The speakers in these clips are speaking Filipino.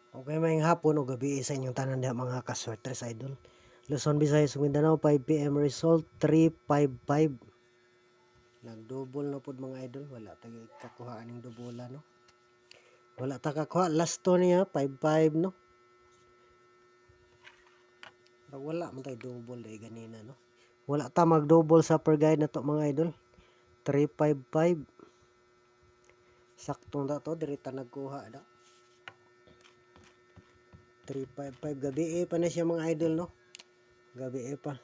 Okay, mayong hapon o gabi sa inyong tanan diha mga kaswertres idol. Luzon, Visayas, Mindanao, 5 PM result 355. Nagdouble na pod mga idol, wala ta kakuha aning dubola no. Wala ta kakuha last to niya 55 no. Pero wala man tay double day ganina no. Wala ta mag-double sa per guide na to mga idol. 355. Sakto na to, diri ta nagkuha da. 355 gabi pa na siya mga idol no. Gabi pa.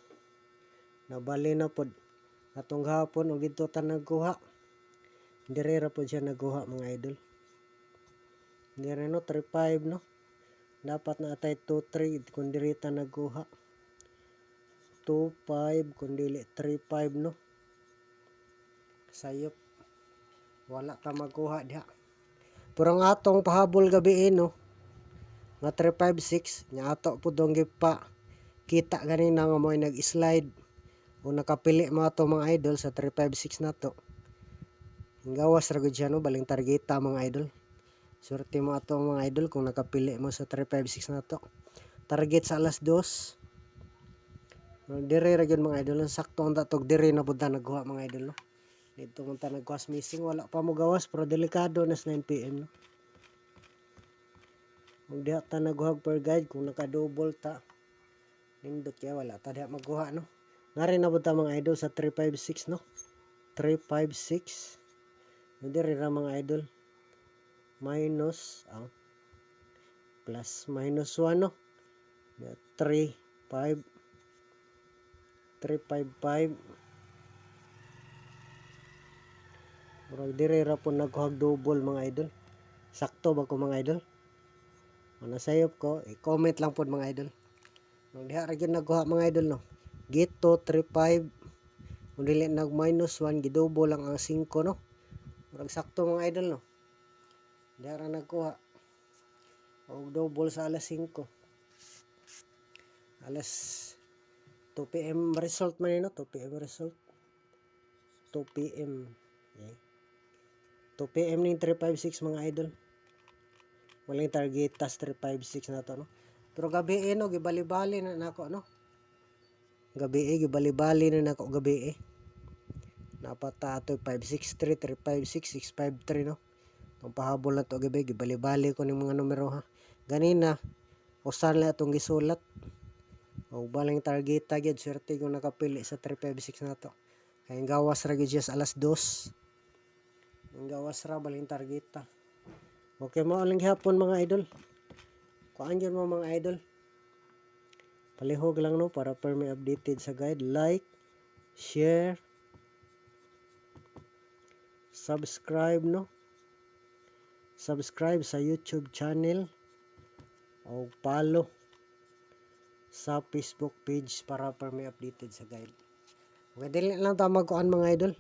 Nabali na pod atong hapon og dito ta nagkuha. Dire ra pod siya nagkuha mga idol. Dire no 35 no. Dapat na atay 23 kun diri ta nagkuha. 25 kun dili 35 no. Sayop. Wala ta magkuha diha. Pero ang atong pahabol gabi no. Nga 356 nya ato pud dong gipa kita ganina nga mo nag-slide o nakapili mo ato mga idol sa 356 na to. Gawas ra gud siya no, baling targeta mga idol. Swerte mo ato mga idol kung nakapili mo sa 356 na to. Target sa alas 2. Dire ra gyud mga idol, sakto ang tatog dire na pud ta nagkuha mga idol no. Dito man ta nagkuha missing, wala pa mo gawas pero delikado na sa 9 PM no. Kung diha ta nagkuha per guide kung naka-double ta. Nindot kaya wala ta diha magkuha no. Nari na pud ta mga idol sa 356 no. 356. Dire ra mga idol. Minus plus minus 1 no. 3 5 355. Murag dire ra po nagkuhag double mga idol. Sakto ba ko mga idol? Kung nasayop ko, i-comment lang po mga idol. Nung diha ra gyud nagkuha mga idol no. Gito 35. Kung dili nag minus 1 gidouble lang ang 5 no. Murag sakto mga idol no. Diha ra nagkuha. Og double sa alas 5. Alas 2 PM result man no, 2 PM result. 2 PM. Okay. 2 PM ning 356 mga idol. Walang target tas 356 na to no. Pero gabi no gibali-bali na nako no. Gabi gibali-bali na nako gabi. Napata ato 563 356 653 no. Tong pahabol na to gabi gibali-bali ko ning mga numero ha. Ganina usan la atong gisulat. O baling target gyud swerte kung nakapili sa 356 na to. Kay gawas ra gyud siya sa alas 2. Ang gawas ra baling targeta. Okay mo aling hapon mga idol. Kuan gyud mo mga idol. Palihog lang no para per may updated sa guide. Like, share, subscribe no. Subscribe sa YouTube channel o follow sa Facebook page para per may updated sa guide. Okay, dili lang ta magkuan mga idol.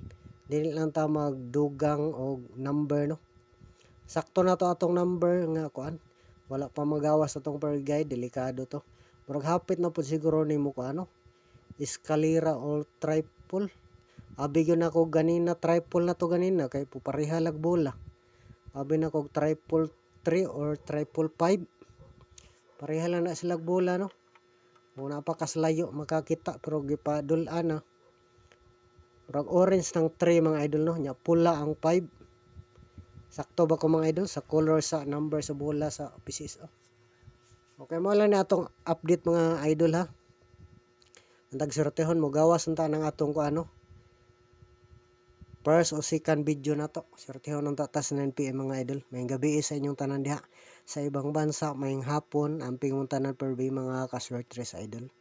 Dili lang ta magdugang og number no. Sakto na to atong number nga kuan. Wala pa magawas atong per guide, delikado to. Murag hapit na pud siguro nimo ko ano. Escalera or triple. Abi gyud nako ganina triple na to ganina kay pareha lag bola. Abi na kog triple 3 or triple 5. Pareha lang na sila bola no. Muna pa kaslayo makakita pero gipadul-an na. Murag orange ng 3 mga idol no, nya pula ang 5. Sakto ba ko mga idol sa color sa number sa bola sa PCSO. Okay mo lang na atong update mga idol ha. Antag sortehon mo gawas unta nang atong ko ano. First o second video na to. Sortehon nang tatas 9 PM mga idol. Mayong gabi sa inyong tanan diha sa ibang bansa, mayong hapon amping mong tanan per mga kaswertres idol.